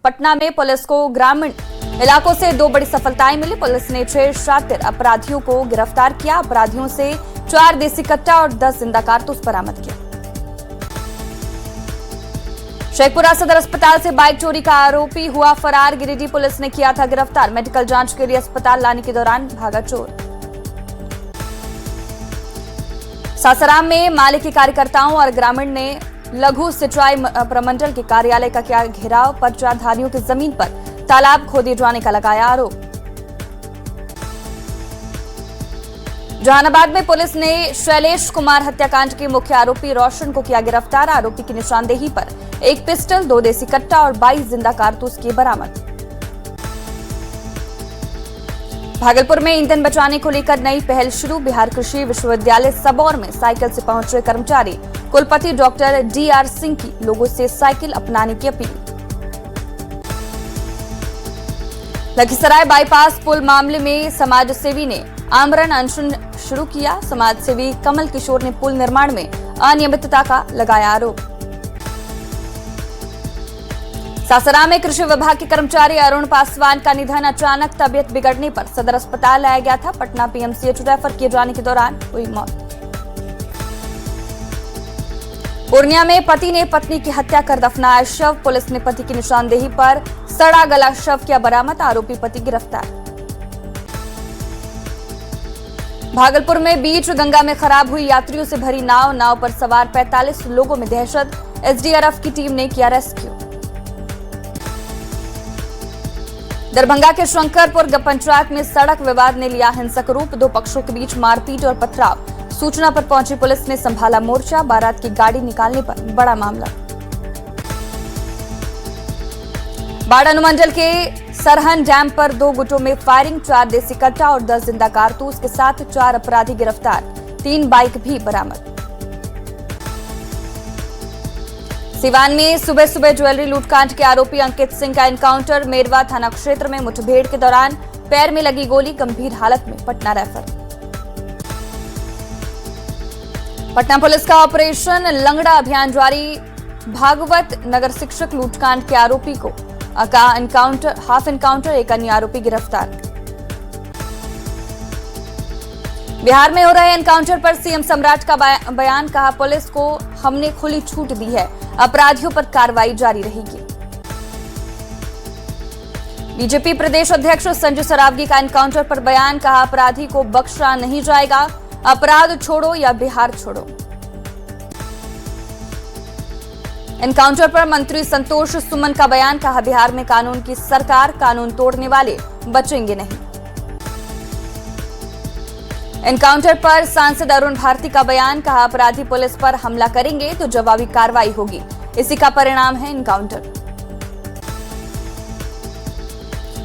पटना में पुलिस को ग्रामीण इलाकों से 2 बड़ी सफलताएं मिली। पुलिस ने 6 शातिर अपराधियों को गिरफ्तार किया। अपराधियों से 4 देसी कट्टा और 10 जिंदा कारतूस बरामद किया। शेखपुरा सदर अस्पताल से बाइक चोरी का आरोपी हुआ फरार। गिरिडीह पुलिस ने किया था गिरफ्तार। मेडिकल जांच के लिए अस्पताल लाने के दौरान भागा चोर। सासाराम में माले के कार्यकर्ताओं और ग्रामीण ने लघु सिंचाई प्रमंडल के कार्यालय का किया घेराव। पर्चाधारियों की जमीन पर तालाब खोदे जाने का लगाया आरोप। जहानाबाद में पुलिस ने शैलेश कुमार हत्याकांड के मुख्य आरोपी रोशन को किया गिरफ्तार। आरोपी की निशानदेही पर 1 पिस्टल, 2 देसी कट्टा और 22 जिंदा कारतूस किए बरामद। भागलपुर में ईंधन बचाने को लेकर नई पहल शुरू। बिहार कृषि विश्वविद्यालय सबौर में साइकिल से पहुंचे कर्मचारी। कुलपति डॉक्टर DR सिंह की लोगों से साइकिल अपनाने की अपील। लखीसराय बाईपास पुल मामले में समाजसेवी ने आमरण अनशन शुरू किया। समाजसेवी कमल किशोर ने पुल निर्माण में अनियमितता का लगाया आरोप। सासाराम में कृषि विभाग के कर्मचारी अरुण पासवान का निधन। अचानक तबियत बिगड़ने पर सदर अस्पताल लाया गया था। पटना PMCH रेफर किए जाने के दौरान हुई मौत। पूर्णिया में पति ने पत्नी की हत्या कर दफनाया शव। पुलिस ने पति की निशानदेही पर सड़ा गला शव किया बरामद। आरोपी पति गिरफ्तार। भागलपुर में बीच गंगा में खराब हुई यात्रियों से भरी नाव पर सवार 45 लोगों में दहशत। SDRF की टीम ने किया रेस्क्यू। दरभंगा के शंकरपुर पंचायत में सड़क विवाद ने लिया हिंसक रूप। 2 पक्षों के बीच मारपीट और पथराव। सूचना पर पहुंची पुलिस ने संभाला मोर्चा। बारात की गाड़ी निकालने पर बड़ा मामला। बाढ़ अनुमंडल के सरहन डैम पर 2 गुटों में फायरिंग। 4 देसी कट्टा और 10 जिंदा कारतूस के साथ 4 अपराधी गिरफ्तार। 3 बाइक भी बरामद। सिवान में सुबह सुबह ज्वेलरी लूटकांड के आरोपी अंकित सिंह का एनकाउंटर। मेरवा थाना क्षेत्र में मुठभेड़ के दौरान पैर में लगी गोली, गंभीर हालत में पटना रेफर। पटना पुलिस का ऑपरेशन लंगड़ा अभियान जारी। भागवत नगर शिक्षक लूटकांड के आरोपी को हाफ एनकाउंटर। 1 अन्य आरोपी गिरफ्तार। बिहार में हो रहे एनकाउंटर पर CM सम्राट का बयान। कहा, पुलिस को हमने खुली छूट दी है, अपराधियों पर कार्रवाई जारी रहेगी। बीजेपी प्रदेश अध्यक्ष संजय सरावगी का एनकाउंटर पर बयान। कहा, अपराधी को बख्शा नहीं जाएगा, अपराध छोड़ो या बिहार छोड़ो। एनकाउंटर पर मंत्री संतोष सुमन का बयान। कहा, बिहार में कानून की सरकार, कानून तोड़ने वाले बचेंगे नहीं। एनकाउंटर पर सांसद अरुण भारती का बयान। कहा, अपराधी पुलिस पर हमला करेंगे तो जवाबी कार्रवाई होगी, इसी का परिणाम है एनकाउंटर।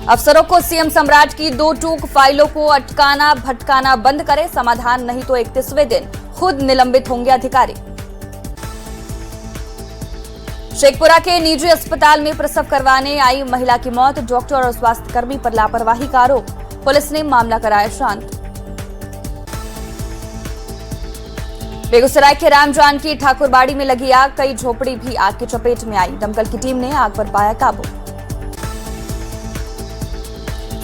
अफसरों को CM सम्राट की 2 टूक फाइलों को अटकाना भटकाना बंद करें, समाधान नहीं तो 31वें दिन खुद निलंबित होंगे अधिकारी। शेखपुरा के निजी अस्पताल में प्रसव करवाने आई महिला की मौत। डॉक्टर और स्वास्थ्यकर्मी पर लापरवाही का आरोप। पुलिस ने मामला कराया शांत। बेगूसराय के राम जानकी ठाकुरबाड़ी में लगी आग। कई झोपड़ी भी आग की चपेट में आई। दमकल की टीम ने आग पर पाया काबू।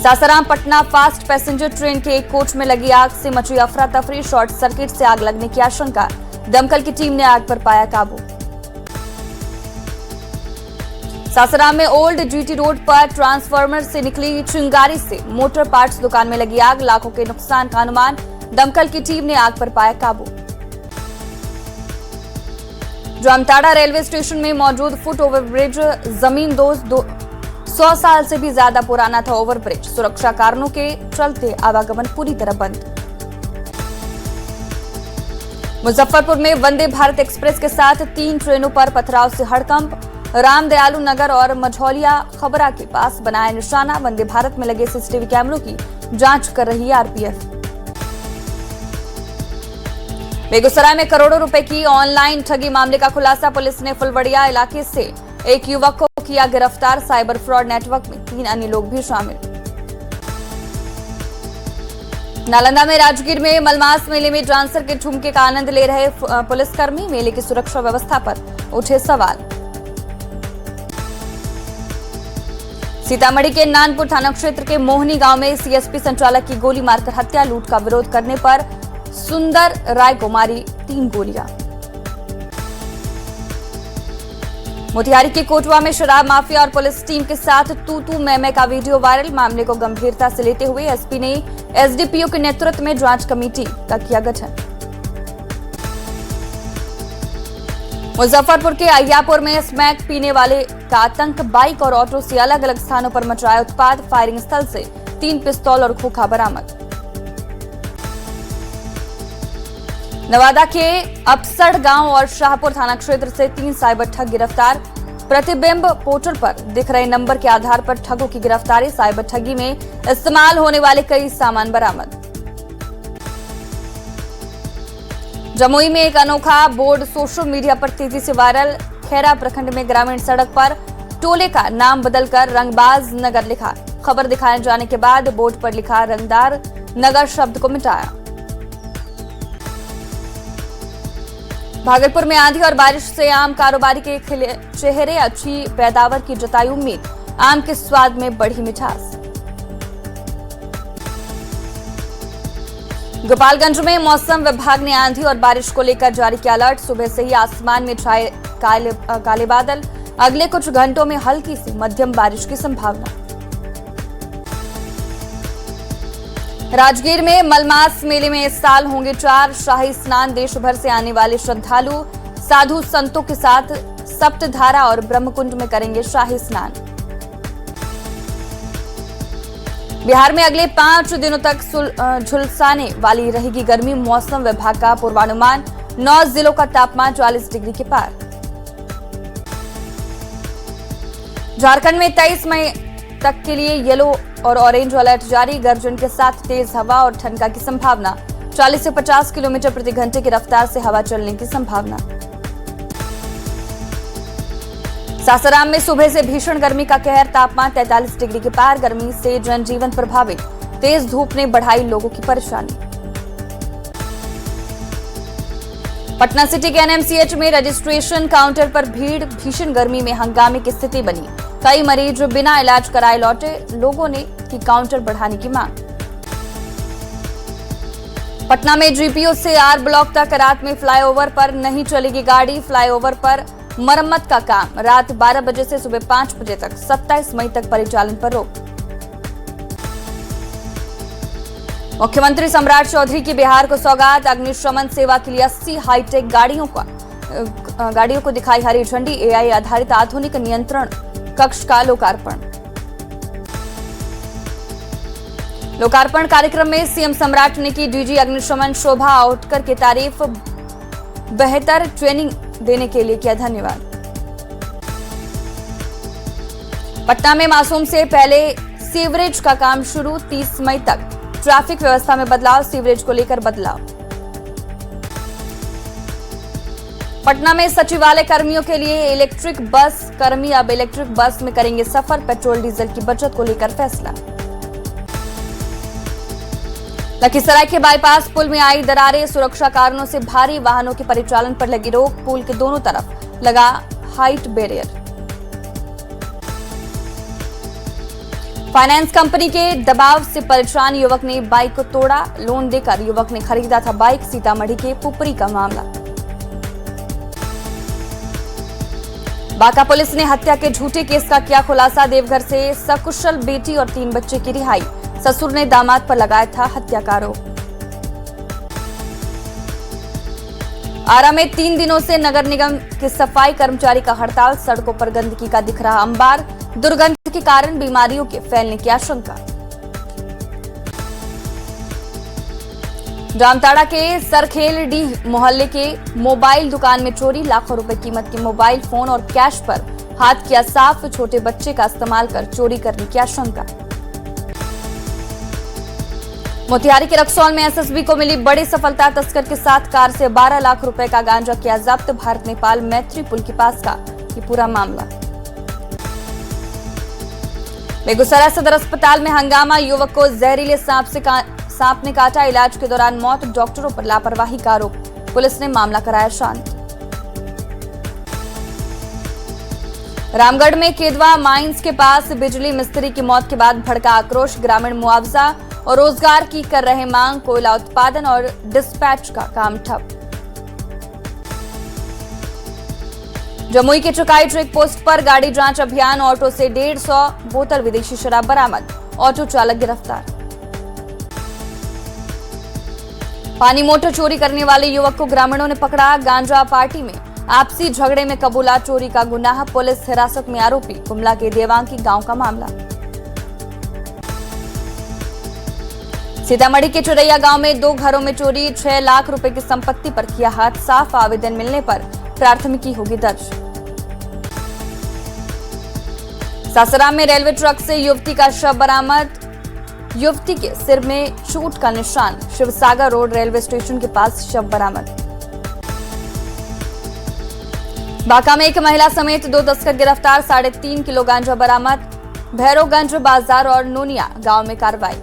Sasaram Patna fast passenger train के एक कोच में लगी आग से मची अफरा तफरी। शॉर्ट सर्किट से आग लगने की आशंका। दमकल की टीम ने आग पर पाया काबू। सासाराम में ओल्ड GT रोड पर ट्रांसफार्मर से निकली चिंगारी से मोटर पार्ट्स दुकान में लगी आग। लाखों के नुकसान का अनुमान। दमकल की टीम ने आग पर पाया काबू। जामताड़ा रेलवे स्टेशन में मौजूद फुट ओवरब्रिज जमीन 100 साल से भी ज्यादा पुराना था। ओवरब्रिज सुरक्षा कारणों के चलते आवागमन पूरी तरह बंद। मुजफ्फरपुर में वंदे भारत एक्सप्रेस के साथ 3 ट्रेनों पर पथराव से हड़कंप। रामदयालु नगर और मझौलिया खबरा के पास बनाया निशाना। वंदे भारत में लगे CCTV कैमरों की जांच कर रही है RPF। बेगूसराय में करोड़ों रुपए की ऑनलाइन ठगी मामले का खुलासा। पुलिस ने फुलवड़िया इलाके से एक युवक को किया गिरफ्तार। साइबर फ्रॉड नेटवर्क में 3 अन्य लोग भी शामिल। नालंदा में राजगीर में मलमास मेले में डांसर के ठुमके का आनंद ले रहे पुलिसकर्मी। मेले की सुरक्षा व्यवस्था पर उठे सवाल। सीतामढ़ी के नानपुर थाना क्षेत्र के मोहनी गांव में सीएसपी संचालक की गोली मारकर हत्या। लूट का विरोध करने पर सुंदर राय को मारी 3 गोलियां। मोतिहारी के कोटवा में शराब माफिया और पुलिस टीम के साथ तू मैं का वीडियो वायरल। मामले को गंभीरता से लेते हुए एसपी ने एसडीपीओ के नेतृत्व में जांच कमेटी का किया गठन। मुजफ्फरपुर के अहियापुर में स्मैक पीने वाले का आतंक। बाइक और ऑटो से अलग अलग स्थानों पर मचाया उत्पात। फायरिंग स्थल से 3 पिस्तौल और खोखा बरामद। नवादा के अपसड़ गांव और शाहपुर थाना क्षेत्र से 3 साइबर ठग गिरफ्तार। प्रतिबिंब पोर्टल पर दिख रहे नंबर के आधार पर ठगों की गिरफ्तारी। साइबर ठगी में इस्तेमाल होने वाले कई सामान बरामद। जमुई में एक अनोखा बोर्ड सोशल मीडिया पर तेजी से वायरल। खैरा प्रखंड में ग्रामीण सड़क पर टोले का नाम बदलकर रंगबाज नगर लिखा। खबर दिखाए जाने के बाद बोर्ड पर लिखा रंगदार नगर शब्द को मिटाया। भागलपुर में आंधी और बारिश से आम कारोबारी के खिले चेहरे। अच्छी पैदावार की जताई उम्मीद। आम के स्वाद में बढ़ी मिठास। गोपालगंज में मौसम विभाग ने आंधी और बारिश को लेकर जारी किया अलर्ट। सुबह से ही आसमान में छाए काले बादल। अगले कुछ घंटों में हल्की से मध्यम बारिश की संभावना। राजगीर में मलमास मेले में इस साल होंगे 4 शाही स्नान। देश भर से आने वाले श्रद्धालु साधु संतों के साथ सप्तधारा और ब्रह्मकुंड में करेंगे शाही स्नान। बिहार में अगले 5 दिनों तक झुलसाने वाली रहेगी गर्मी। मौसम विभाग का पूर्वानुमान। 9 जिलों का तापमान 40 डिग्री के पार। झारखंड में 23 मई तक के लिए येलो और ऑरेंज अलर्ट जारी। गर्जन के साथ तेज हवा और ठंडा की संभावना। 40 से 50 किलोमीटर प्रति घंटे की रफ्तार से हवा चलने की संभावना। सासाराम में सुबह से भीषण गर्मी का कहर। तापमान 43 डिग्री के पार। गर्मी से जनजीवन प्रभावित। तेज धूप ने बढ़ाई लोगों की परेशानी। पटना सिटी के एनएमसीएच में रजिस्ट्रेशन काउंटर पर भीड़। भीषण गर्मी में हंगामे की स्थिति बनी। कई मरीज बिना इलाज कराए लौटे। लोगों ने की काउंटर बढ़ाने की मांग। पटना में जीपीओ से आर ब्लॉक तक रात में फ्लाईओवर पर नहीं चलेगी गाड़ी। फ्लाईओवर पर मरम्मत का काम। रात 12 बजे से सुबह 5 बजे तक। 27 मई तक परिचालन पर रोक। मुख्यमंत्री सम्राट चौधरी की बिहार को सौगात। अग्निशमन सेवा के लिए 80 हाईटेक गाड़ियों को दिखाई हरी झंडी। एआई आधारित आधुनिक नियंत्रण कक्ष का लोकार्पण कार्यक्रम में सीएम सम्राट ने की डीजी अग्निशमन शोभा आउटकर की तारीफ। बेहतर ट्रेनिंग देने के लिए किया धन्यवाद। पटना में मासूम से पहले सीवरेज का काम शुरू। 30 मई तक। ट्रैफिक व्यवस्था में बदलाव। सीवरेज को लेकर बदलाव। पटना में सचिवालय कर्मियों के लिए इलेक्ट्रिक बस। कर्मी अब इलेक्ट्रिक बस में करेंगे सफर। पेट्रोल डीजल की बचत को लेकर फैसला। लखीसराय के बाईपास पुल में आई दरारें। सुरक्षा कारणों से भारी वाहनों के परिचालन पर लगी रोक। पुल के दोनों तरफ लगा हाइट बैरियर। फाइनेंस कंपनी के दबाव से परेशान युवक ने बाइक को तोड़ा। लोन देकर युवक ने खरीदा था बाइक। सीतामढ़ी के पुपरी का मामला। बांका पुलिस ने हत्या के झूठे केस का किया खुलासा। देवघर से सकुशल बेटी और 3 बच्चे की रिहाई। ससुर ने दामाद पर लगाया था हत्या का आरोप। आरा में 3 दिनों से नगर निगम के सफाई कर्मचारी का हड़ताल। सड़कों पर गंदगी का दिख रहा अंबार। दुर्गंध के कारण बीमारियों के फैलने की आशंका। जामताड़ा के सरखेलडीह मोहल्ले के मोबाइल दुकान में चोरी। लाखों रुपए कीमत के मोबाइल फोन और कैश पर हाथ किया साफ। छोटे बच्चे का इस्तेमाल कर चोरी करने की आशंका। मोतिहारी के रक्सौल में एसएसबी को मिली बड़ी सफलता। तस्कर के साथ कार से 12 लाख रुपए का गांजा किया जब्त। भारत नेपाल मैत्री पुल के पास का ये पूरा मामला। बेगूसराय सदर अस्पताल में हंगामा। युवक को जहरीले सांप ने काटा। इलाज के दौरान मौत। डॉक्टरों पर लापरवाही का आरोप। पुलिस ने मामला कराया शांत। रामगढ़ में केदवा माइंस के पास बिजली मिस्त्री की मौत के बाद भड़का आक्रोश। ग्रामीण मुआवजा और रोजगार की कर रहे मांग। कोयला उत्पादन और डिस्पैच का काम ठप। जमुई के चुकाई चेक पोस्ट पर गाड़ी जांच अभियान। ऑटो से 150 बोतल विदेशी शराब बरामद। ऑटो चालक गिरफ्तार। पानी मोटर चोरी करने वाले युवक को ग्रामीणों ने पकड़ा। गांजा पार्टी में आपसी झगड़े में कबूला चोरी का गुनाह। पुलिस हिरासत में आरोपी। गुमला के देवांकी गांव का मामला। सीतामढ़ी के चुरैया गांव में 2 घरों में चोरी। 6 लाख रुपए की संपत्ति पर किया हाथ साफ। आवेदन मिलने पर प्राथमिकी होगी दर्ज। सासाराम में रेलवे ट्रक से युवती का शव बरामद। युवती के सिर में चोट का निशान। शिवसागर रोड रेलवे स्टेशन के पास शव बरामद। बांका में एक महिला समेत 2 तस्कर गिरफ्तार। 3.5 किलो गांजा बरामद। भैरवगंज बाजार और नोनिया गांव में कार्रवाई।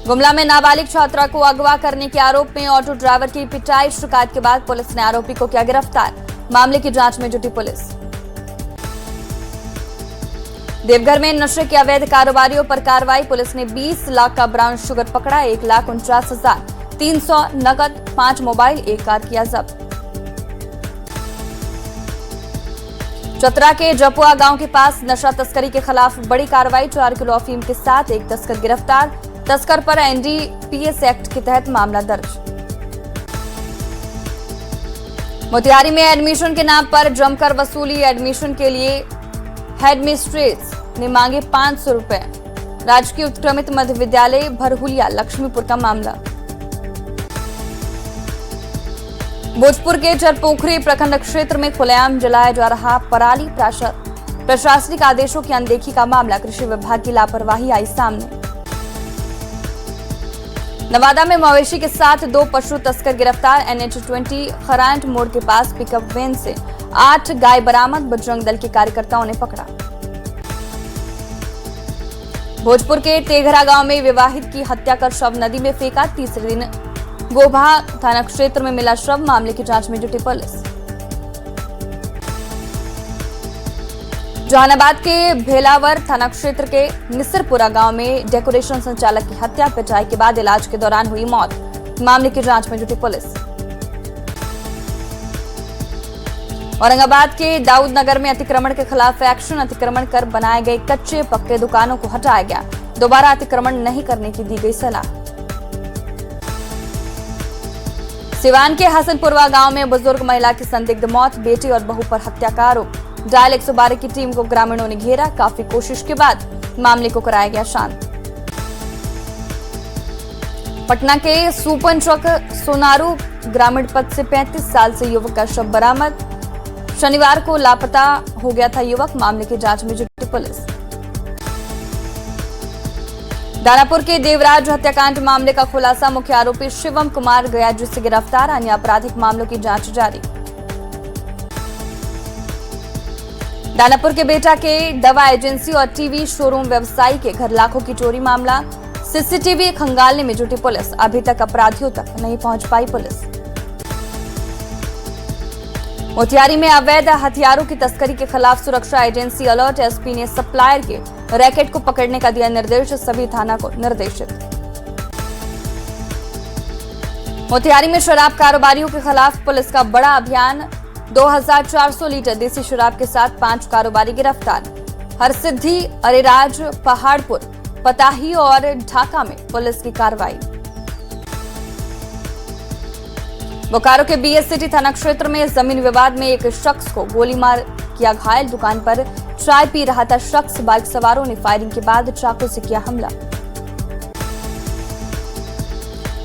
गुमला में नाबालिग छात्रा को अगवा करने के आरोप में ऑटो ड्राइवर की पिटाई। शिकायत के बाद पुलिस ने आरोपी को किया गिरफ्तार। मामले की जांच में जुटी पुलिस। देवघर में नशे के अवैध कारोबारियों पर कार्रवाई। पुलिस ने 20 लाख का ब्राउन शुगर पकड़ा। 1,49,300 नकद, 5 मोबाइल, 1 कार किया जब्त। चतरा के जपुआ गांव के पास नशा तस्करी के खिलाफ बड़ी कार्रवाई। 4 किलो अफीम के साथ 1 तस्कर गिरफ्तार। तस्कर पर एनडीपीएस एक्ट के तहत मामला दर्ज। मोतिहारी में एडमिशन के नाम पर जमकर वसूली। एडमिशन के लिए हेडमिस्ट्रेस ने मांगे 500 रुपए। राजकीय उत्क्रमित मध्य विद्यालय भरहुलिया लक्ष्मीपुर का मामला। भोजपुर के चरपोखरी प्रखंड क्षेत्र में खुलेआम जलाया जा रहा पराली। प्रशासनिक आदेशों की अनदेखी का मामला। कृषि विभाग की लापरवाही आई सामने। नवादा में मवेशी के साथ 2 पशु तस्कर गिरफ्तार। NH20 खरांट मोड़ के पास पिकअप वैन से 8 गाय बरामद। बजरंग दल के कार्यकर्ताओं ने पकड़ा। भोजपुर के तेघरा गांव में विवाहित की हत्या कर शव नदी में फेंका। तीसरे दिन गोभा थाना क्षेत्र में मिला शव। मामले की जांच में जुटी पुलिस। जहानाबाद के भेलावर थाना क्षेत्र के निसरपुरा गांव में डेकोरेशन संचालक की हत्या। पिटाई के बाद इलाज के दौरान हुई मौत। मामले की जांच में जुटी पुलिस। औरंगाबाद के दाऊद नगर में अतिक्रमण के खिलाफ एक्शन। अतिक्रमण कर बनाए गए कच्चे पक्के दुकानों को हटाया गया। दोबारा अतिक्रमण नहीं करने की दी गई सलाह। सिवान के हसनपुरवा गांव में बुजुर्ग महिला की संदिग्ध मौत। बेटी और बहू पर हत्या का आरोप। डायल 112 की टीम को ग्रामीणों ने घेरा। काफी कोशिश के बाद मामले को कराया गया शांत। पटना के सुपन चौक सोनारू ग्रामीण पथ से 35 साल से युवक का शव बरामद। शनिवार को लापता हो गया था युवक। मामले की जांच में जुटी पुलिस। दानापुर के देवराज हत्याकांड मामले का खुलासा। मुख्य आरोपी शिवम कुमार गयाजी से गिरफ्तार। अन्य आपराधिक मामलों की जांच जारी। दानापुर के बेटा के दवा एजेंसी और टीवी शोरूम व्यवसायी के घर लाखों की चोरी मामला। सीसीटीवी खंगालने में जुटी पुलिस। अभी तक अपराधियों तक नहीं पहुंच पाई पुलिस। मोतिहारी में अवैध हथियारों की तस्करी के खिलाफ सुरक्षा एजेंसी अलर्ट। एसपी ने सप्लायर के रैकेट को पकड़ने का दिया निर्देश। सभी थाना को निर्देशित। मोतिहारी में शराब कारोबारियों के खिलाफ पुलिस का बड़ा अभियान। 2400 लीटर देसी शराब के साथ 5 कारोबारी गिरफ्तार। हरसिद्धि, अरेराज, पहाड़पुर, पताही और ढाका में पुलिस की कार्रवाई। बोकारो के बीएस सिटी थाना क्षेत्र में जमीन विवाद में एक शख्स को गोली मार किया घायल। दुकान पर चाय पी रहा था शख्स। बाइक सवारों ने फायरिंग के बाद चाकू से किया हमला।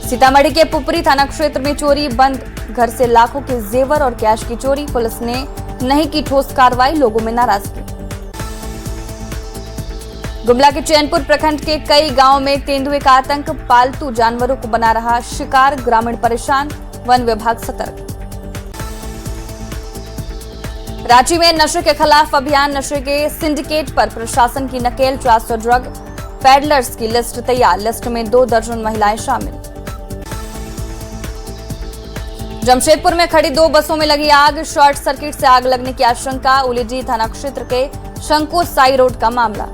सीतामढ़ी के पुपरी थाना क्षेत्र में चोरी। बंद घर से लाखों के जेवर और कैश की चोरी। पुलिस ने नहीं की ठोस कार्रवाई। लोगों में नाराजगी। गुमला के चैनपुर प्रखंड के कई गांवों में तेंदुए का आतंक। पालतू जानवरों को बना रहा शिकार। ग्रामीण परेशान। वन विभाग सतर्क। रांची में नशे के खिलाफ अभियान। नशे के सिंडिकेट पर प्रशासन की नकेल। 400 ड्रग पेडलर्स की लिस्ट तैयार। लिस्ट में 2 दर्जन महिलाएं शामिल। जमशेदपुर में खड़ी 2 बसों में लगी आग, शॉर्ट सर्किट से आग लगने की आशंका। उलीजी थाना क्षेत्र के शंको साई रोड का मामला।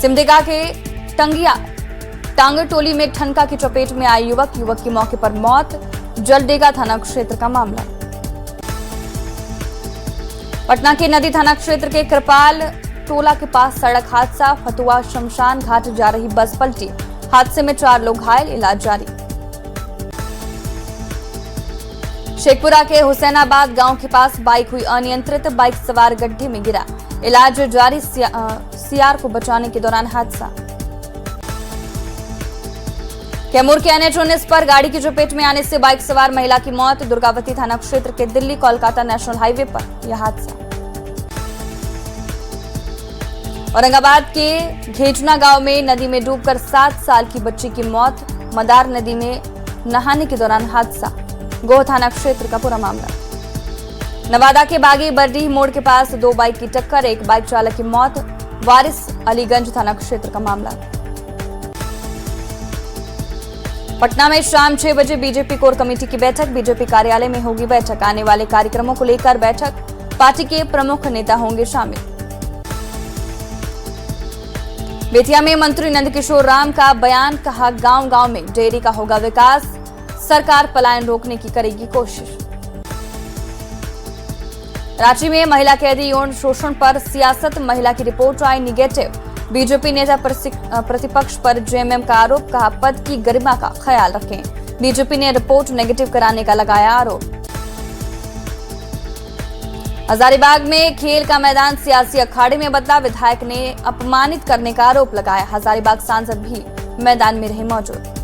सिमडेगा के टंगिया टांगटोली में ठनका की चपेट में आए युवक की मौके पर मौत। जलडेगा थाना क्षेत्र का मामला। पटना के नदी थाना क्षेत्र के कृपाल टोला के पास सड़क हादसा। फतुआ शमशान घाट जा रही बस पलटी। हादसे में 4 लोग घायल, इलाज जारी। शेखपुरा के हुसैनाबाद गांव के पास बाइक हुई अनियंत्रित, बाइक सवार गड्ढे में गिरा, इलाज जारी। सीआर को बचाने के दौरान हादसा। कैमूर के NH-19 पर गाड़ी की चपेट में आने से बाइक सवार महिला की मौत। दुर्गावती थाना क्षेत्र के दिल्ली कोलकाता नेशनल हाईवे पर यह हादसा। औरंगाबाद के घेजना गांव में नदी में डूबकर 7 साल की बच्ची की मौत। मदार नदी में नहाने के दौरान हादसा। गोह थाना क्षेत्र का पूरा मामला। नवादा के बागी बरडीह मोड़ के पास 2 बाइक की टक्कर, एक बाइक चालक की मौत। वारिस अलीगंज थाना क्षेत्र का मामला। पटना में शाम 6 बजे बीजेपी कोर कमेटी की बैठक। बीजेपी कार्यालय में होगी बैठक। आने वाले कार्यक्रमों को लेकर बैठक। पार्टी के प्रमुख नेता होंगे शामिल। बेतिया में मंत्री नंदकिशोर राम का बयान, कहा गांव-गांव में डेयरी का होगा विकास, सरकार पलायन रोकने की करेगी कोशिश। रांची में महिला कैदी यौन शोषण पर सियासत, महिला की रिपोर्ट आई निगेटिव। बीजेपी नेता प्रतिपक्ष पर जेएमएम का आरोप, कहा पद की गरिमा का ख्याल रखें। बीजेपी ने रिपोर्ट नेगेटिव कराने का लगाया आरोप। हजारीबाग में खेल का मैदान सियासी अखाड़े में बदला, विधायक ने अपमानित करने का आरोप लगाया। हजारीबाग सांसद भी मैदान में रहे मौजूद।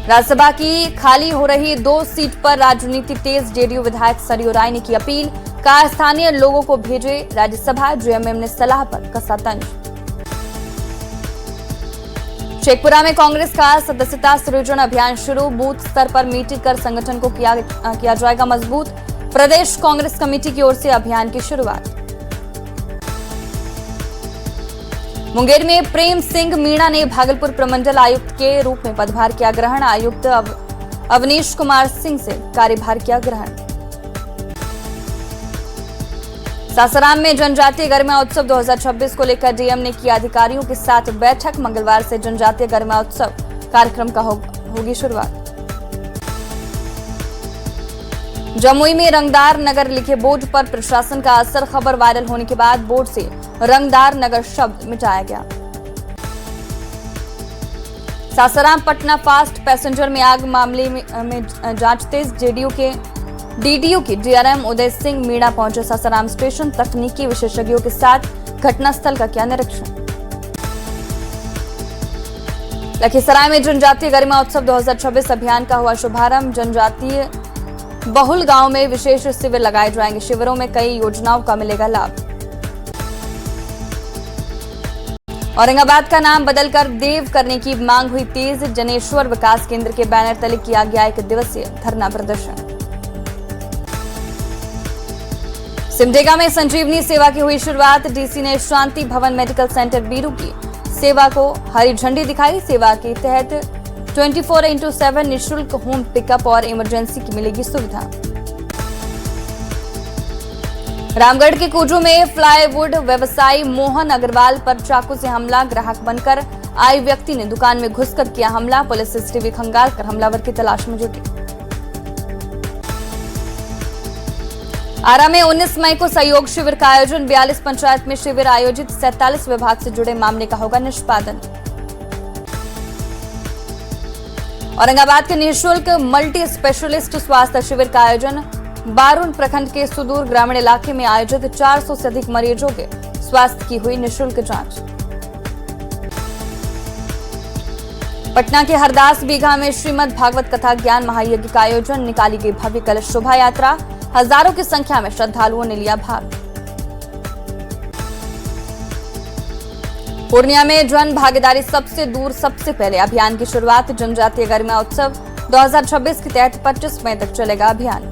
राज्यसभा की खाली हो रही 2 सीट पर राजनीति तेज। जेडीयू विधायक सरयू राय ने की अपील, कहा स्थानीय लोगों को भेजे राज्यसभा। जेएमएम ने सलाह पर कसा तंज। शेखपुरा में कांग्रेस का सदस्यता सृजन अभियान शुरू। बूथ स्तर पर मीटिंग कर संगठन को किया जाएगा मजबूत। प्रदेश कांग्रेस कमेटी की ओर से अभियान की शुरुआत। मुंगेर में प्रेम सिंह मीणा ने भागलपुर प्रमंडल आयुक्त के रूप में पदभार किया ग्रहण। आयुक्त अवनीश कुमार सिंह से कार्यभार किया ग्रहण। सासाराम में जनजातीय गरिमा उत्सव 2026 को लेकर डीएम ने किया अधिकारियों के साथ बैठक। मंगलवार से जनजातीय गरिमा उत्सव कार्यक्रम का होगी शुरुआत। जमुई में रंगदार नगर लिखे बोर्ड पर प्रशासन का असर। खबर वायरल होने के बाद बोर्ड से रंगदार नगर शब्द मिटाया गया। सासाराम पटना फास्ट पैसेंजर में आग मामले में जांच तेज। डीडीयू की डीआरएम उदय सिंह मीणा पहुंचे सासाराम स्टेशन। तकनीकी विशेषज्ञों के साथ घटनास्थल का किया निरीक्षण। लखीसराय में जनजातीय गरिमा उत्सव 2026 अभियान का हुआ शुभारंभ। जनजातीय बहुल गांव में विशेष शिविर लगाए जाएंगे। शिविरों में कई योजनाओं का मिलेगा लाभ। औरंगाबाद का नाम बदलकर देव करने की मांग हुई तेज। जनेश्वर विकास केंद्र के बैनर तले किया गया 1 दिवसीय धरना प्रदर्शन। सिमडेगा में संजीवनी सेवा की हुई शुरुआत। डीसी ने शांति भवन मेडिकल सेंटर बीरू की सेवा को हरी झंडी दिखाई। सेवा के तहत 24/7 निःशुल्क होम पिकअप और इमरजेंसी की मिलेगी सुविधा। रामगढ़ के कुजू में प्लाईवुड व्यवसायी मोहन अग्रवाल पर चाकू से हमला। ग्राहक बनकर आए व्यक्ति ने दुकान में घुसकर किया हमला। पुलिस सीसीटीवी खंगाल कर हमलावर की तलाश में जुटी। आरा में 19 मई को सहयोग शिविर का आयोजन। 42 पंचायत में शिविर आयोजित। 47 विभाग से जुड़े मामले का होगा निष्पादन। औरंगाबाद के निःशुल्क मल्टी स्पेशलिस्ट स्वास्थ्य शिविर का आयोजन। बारून प्रखंड के सुदूर ग्रामीण इलाके में आयोजित 400 से अधिक मरीजों के स्वास्थ्य की हुई निःशुल्क जांच। पटना के हरदास बीघा में श्रीमद् भागवत कथा ज्ञान महायज्ञ का आयोजन। निकाली गई भव्य कलश शोभा यात्रा। हजारों की संख्या में श्रद्धालुओं ने लिया भाग। पूर्णिया में जन भागीदारी सबसे दूर सबसे पहले अभियान की शुरुआत। जनजातीय गरिमा उत्सव 2026 के तहत 25 मई तक चलेगा अभियान।